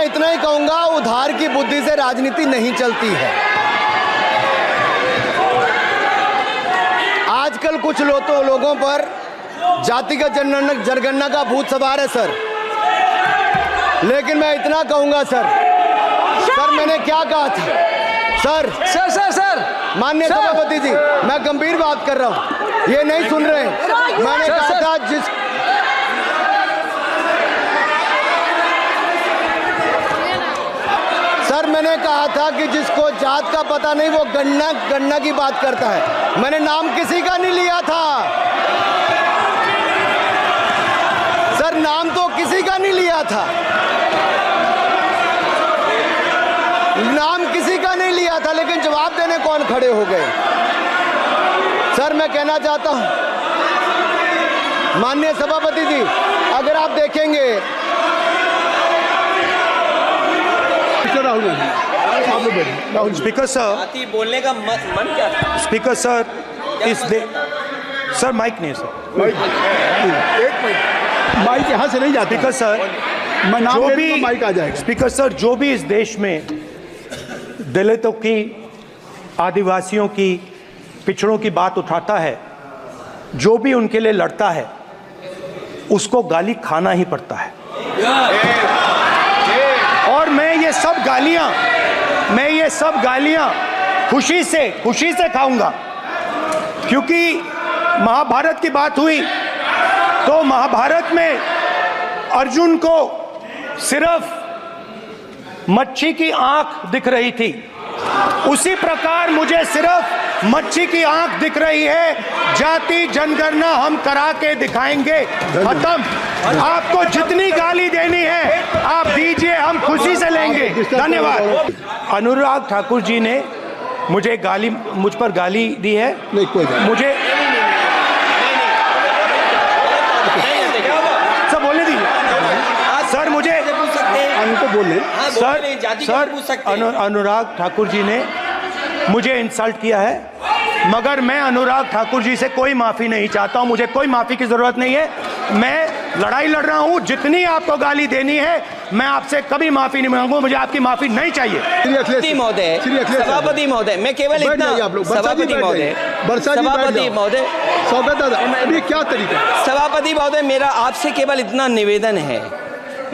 मैं इतना ही कहूंगा, उधार की बुद्धि से राजनीति नहीं चलती है। आजकल कुछ लोगों पर जातिगत जनगणना का भूत सवार है सर, लेकिन मैं इतना कहूंगा सर, मैंने क्या कहा था सर? माननीय सभापति जी, मैं गंभीर बात कर रहा हूं, ये नहीं सुन रहे हैं। मैंने कहा था मैंने कहा था कि जिसको जात का पता नहीं वो गणना की बात करता है। मैंने नाम किसी का नहीं लिया था सर, नाम तो किसी का नहीं लिया था, नाम किसी का नहीं लिया था, लेकिन जवाब देने कौन खड़े हो गए? सर मैं कहना चाहता हूं माननीय सभापति जी, अगर आप देखेंगे स्पीकर सर, बोलने का मन क्या था? स्पीकर सर, सर माइक नहीं सर, माइक यहाँ से नहीं जाता। स्पीकर सर, मैं नाम जो भी माइक आ जाएगा। स्पीकर सर, जो भी इस देश में दलितों की, आदिवासियों की, पिछड़ों की बात उठाता है, जो भी उनके लिए लड़ता है, उसको गाली खाना ही पड़ता है। और मैं ये सब गालियां खुशी से खाऊंगा, क्योंकि महाभारत की बात हुई तो महाभारत में अर्जुन को सिर्फ मच्छी की आंख दिख रही थी, उसी प्रकार मुझे सिर्फ मच्छी की आंख दिख रही है। जाति जनगणना हम करा के दिखाएंगे, खत्म। आपको जितनी गाली देनी है आप दीजिए, हम खुशी से लेंगे। धन्यवाद। अनुराग ठाकुर जी ने मुझ पर गाली दी है। नहीं, कोई मुझे सब बोलने दीजिए सर, मुझे उनको बोले सर, अनुराग ठाकुर जी ने मुझे इंसल्ट किया है, मगर मैं अनुराग ठाकुर जी से कोई माफी नहीं चाहता हूं, मुझे कोई माफी की जरूरत नहीं है। मैं लड़ाई लड़ रहा हूं, जितनी आपको गाली देनी है मैं आपसे कभी माफी नहीं मांगूंगा, मुझे आपकी माफी नहीं चाहिए। सभापति महोदय, मैं केवल इतना, सभापति महोदय, क्या तरीका? सभापति महोदय, मेरा आपसे केवल इतना निवेदन है,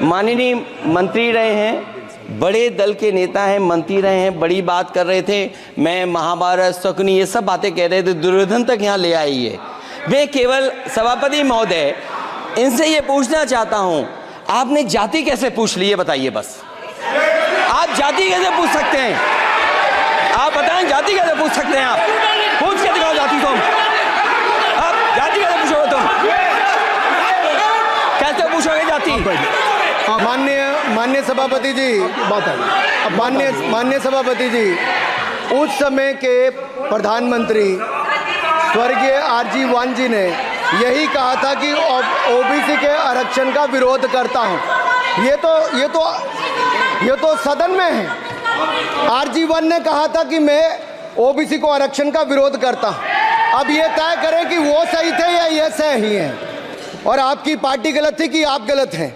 माननीय मंत्री रहे हैं, बड़े दल के नेता हैं, मंत्री रहे हैं, बड़ी बात कर रहे थे, मैं महाभारत, शकुनी, ये सब बातें कह रहे थे, दुर्योधन तक यहाँ ले आई है। मैं केवल सभापति महोदय इनसे ये पूछना चाहता हूँ, आपने जाति कैसे पूछ ली है बताइए बस। आप जाति कैसे पूछ सकते हैं? आप बताएं, जाति कैसे पूछ सकते हैं? आप पूछ के दिखाओ जाति तुम, आप जाति कैसे पूछोगे? तुम कैसे पूछोगे जाति? माननीय सभापति जी, माननीय सभापति जी, उस समय के प्रधानमंत्री स्वर्गीय आरजी वान जी ने यही कहा था कि ओबीसी के आरक्षण का विरोध करता हूं। ये तो सदन में है। आरजी वान ने कहा था कि मैं ओबीसी को आरक्षण का विरोध करता हूं। अब ये तय करें कि वो सही थे या ये सही हैं, और आपकी पार्टी गलत थी कि आप गलत हैं,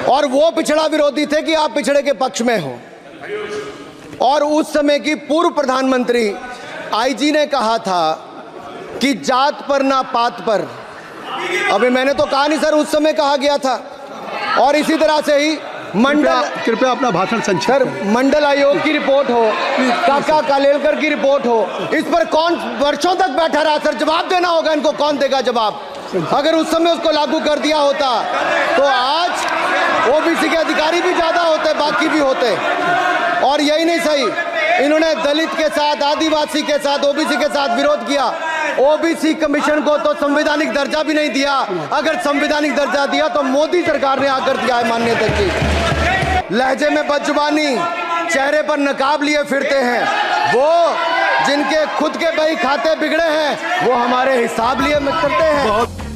और वो पिछड़ा विरोधी थे कि आप पिछड़े के पक्ष में हो। और उस समय की पूर्व प्रधानमंत्री आईजी ने कहा था कि जात पर ना पात पर। अभी मैंने तो कहा नहीं सर, उस समय कहा गया था। और इसी तरह से ही कृपया अपना भाषण संक्षिप्त सर, मंडल आयोग की रिपोर्ट हो, काका कालेलकर की रिपोर्ट हो, इस पर कौन वर्षों तक बैठा रहा सर? जवाब देना होगा इनको, कौन देगा जवाब? अगर उस समय उसको लागू कर दिया होता तो आज ओबीसी के अधिकारी भी ज्यादा होते, बाकी भी होते। और यही नहीं सही, इन्होंने दलित के साथ, आदिवासी के साथ, ओबीसी के साथ विरोध किया। ओबीसी कमीशन को तो संवैधानिक दर्जा भी नहीं दिया। अगर संवैधानिक दर्जा दिया तो मोदी सरकार ने आकर दिया है माननीय जी। लहजे में बदजुबानी, चेहरे पर नकाब लिए फिरते हैं, वो जिनके खुद के बही खाते बिगड़े हैं वो हमारे हिसाब लिए करते हैं।